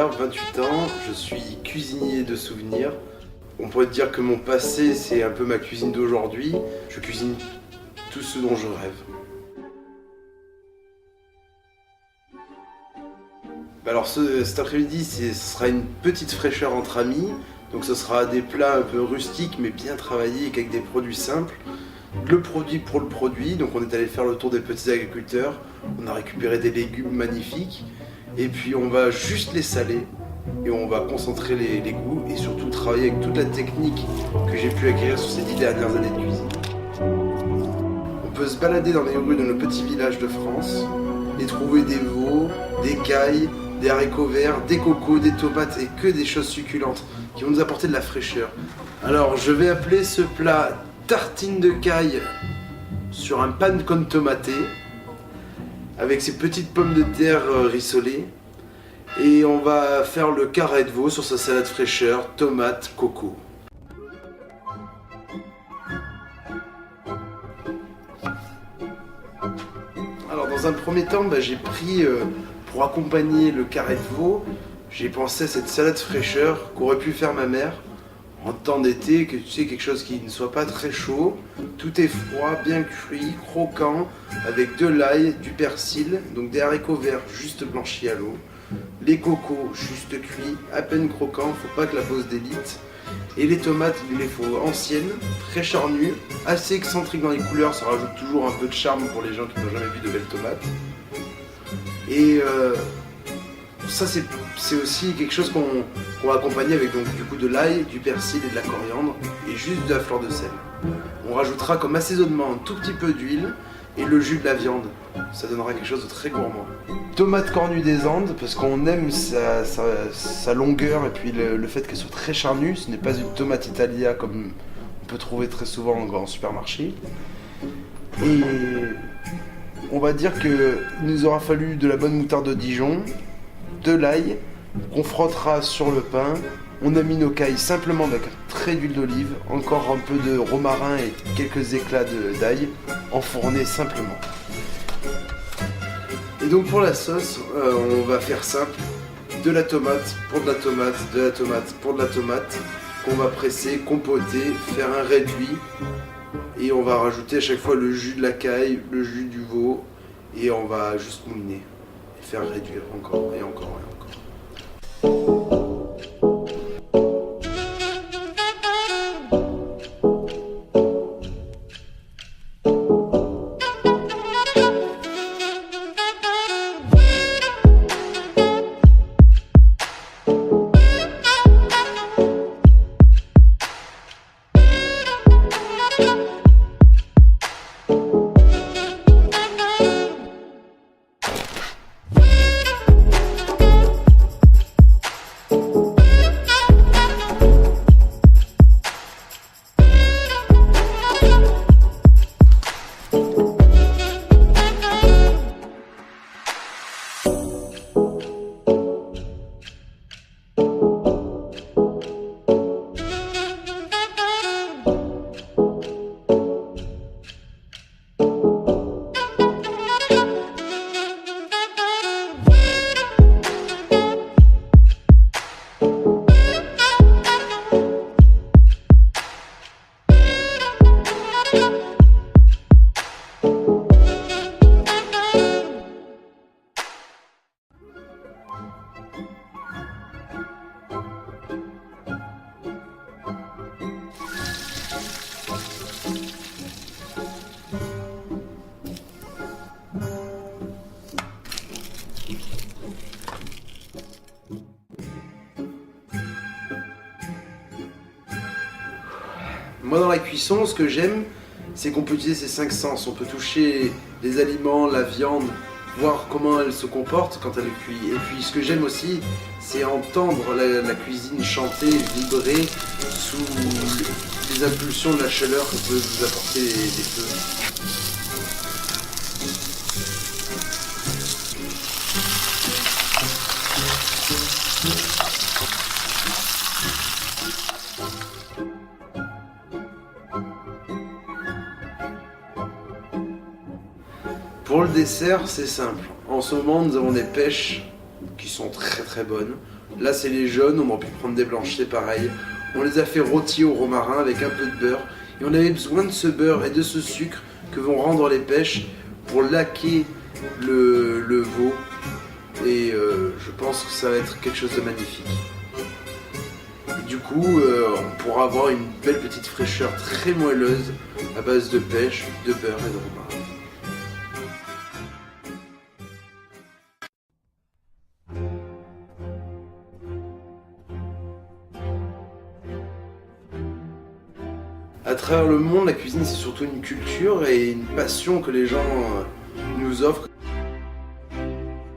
Pierre, 28 ans, je suis cuisinier de souvenirs. On pourrait dire que mon passé, c'est un peu ma cuisine d'aujourd'hui. Je cuisine tout ce dont je rêve. Alors cet après-midi, ce sera une petite fraîcheur entre amis. Donc ce sera des plats un peu rustiques mais bien travaillés avec des produits simples. Le produit pour le produit, donc on est allé faire le tour des petits agriculteurs. On a récupéré des légumes magnifiques. Et puis on va juste les saler. Et on va concentrer les goûts et surtout travailler avec toute la technique que j'ai pu acquérir sur ces 10 dernières années de cuisine. On peut se balader dans les rues de nos petits villages de France et trouver des veaux, des cailles, des haricots verts, des cocos, des tomates et que des choses succulentes qui vont nous apporter de la fraîcheur. Alors je vais appeler ce plat tartine de caille sur un pan con tomaté avec ces petites pommes de terre rissolées. Et on va faire le carré de veau sur sa salade fraîcheur, tomate, coco. Alors dans un premier temps, j'ai pris, pour accompagner le carré de veau, j'ai pensé à cette salade fraîcheur qu'aurait pu faire ma mère en temps d'été, que tu sais, quelque chose qui ne soit pas très chaud. Tout est froid, bien cuit, croquant, avec de l'ail, du persil, donc des haricots verts juste blanchis à l'eau. Les cocos juste cuits, à peine croquants, faut pas que la peau se délite. Et les tomates, il les faut anciennes, très charnues, assez excentriques dans les couleurs, ça rajoute toujours un peu de charme pour les gens qui n'ont jamais vu de belles tomates. Et ça c'est aussi quelque chose qu'on va accompagner avec donc du coup de l'ail, du persil et de la coriandre et juste de la fleur de sel. On rajoutera comme assaisonnement un tout petit peu d'huile et le jus de la viande. Ça donnera quelque chose de très gourmand. Tomate cornue des Andes, parce qu'on aime sa longueur et puis le fait qu'elle soit très charnue. Ce n'est pas une tomate Italia comme on peut trouver très souvent en grand supermarché. Et on va dire qu'il nous aura fallu de la bonne moutarde de Dijon, de l'ail, qu'on frottera sur le pain. On a mis nos cailles simplement avec un trait d'huile d'olive, encore un peu de romarin et quelques éclats d'ail, enfournés simplement. Et donc pour la sauce, on va faire simple, de la tomate pour de la tomate, de la tomate pour de la tomate, qu'on va presser, compoter, faire un réduit, et on va rajouter à chaque fois le jus de la caille, le jus du veau, et on va juste mouliner, et faire réduire encore et encore et encore. Moi dans la cuisson, ce que j'aime, c'est qu'on peut utiliser ces 5 sens. On peut toucher les aliments, la viande, voir comment elle se comporte quand elle est cuite. Et puis ce que j'aime aussi, c'est entendre la cuisine chanter, vibrer sous les impulsions de la chaleur que peuvent vous apporter les feux. Pour le dessert, c'est simple. En ce moment, nous avons des pêches qui sont très très bonnes. Là c'est les jaunes, on aurait pu prendre des blanches, c'est pareil. On les a fait rôtir au romarin avec un peu de beurre. Et on avait besoin de ce beurre et de ce sucre que vont rendre les pêches pour laquer le veau. Et je pense que ça va être quelque chose de magnifique. Et du coup, on pourra avoir une belle petite fraîcheur très moelleuse à base de pêche, de beurre et de romarin. À travers le monde, la cuisine c'est surtout une culture et une passion que les gens nous offrent.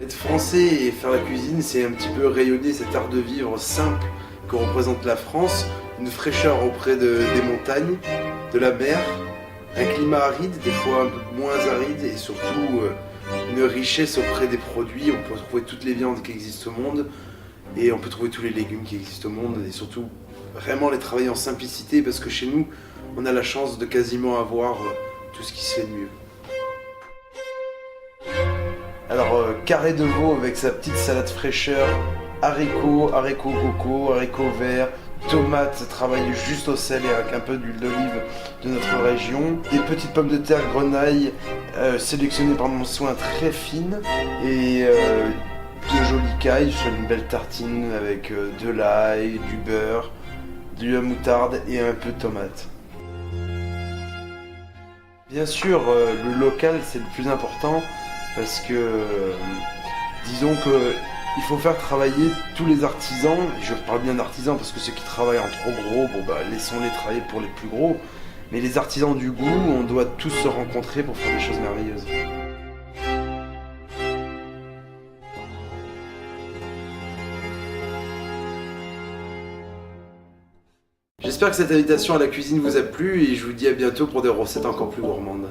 Être français et faire la cuisine, c'est un petit peu rayonner cet art de vivre simple que représente la France, une fraîcheur auprès des montagnes, de la mer, un climat aride, des fois un peu moins aride, et surtout une richesse auprès des produits. On peut trouver toutes les viandes qui existent au monde, et on peut trouver tous les légumes qui existent au monde, et surtout vraiment les travailler en simplicité, parce que chez nous, on a la chance de quasiment avoir tout ce qui se fait de mieux. Alors, carré de veau avec sa petite salade fraîcheur, haricots coco, haricots verts, tomates travaillées juste au sel et avec un peu d'huile d'olive de notre région, des petites pommes de terre grenaille sélectionnées par mon soin très fines, et de jolies cailles sur une belle tartine avec de l'ail, du beurre, de la moutarde et un peu de tomate. Bien sûr, le local c'est le plus important parce que disons que il faut faire travailler tous les artisans. Je parle bien d'artisans parce que ceux qui travaillent en trop gros, bon bah laissons-les travailler pour les plus gros. Mais les artisans du goût, on doit tous se rencontrer pour faire des choses merveilleuses. J'espère que cette invitation à la cuisine vous a plu et je vous dis à bientôt pour des recettes encore plus gourmandes.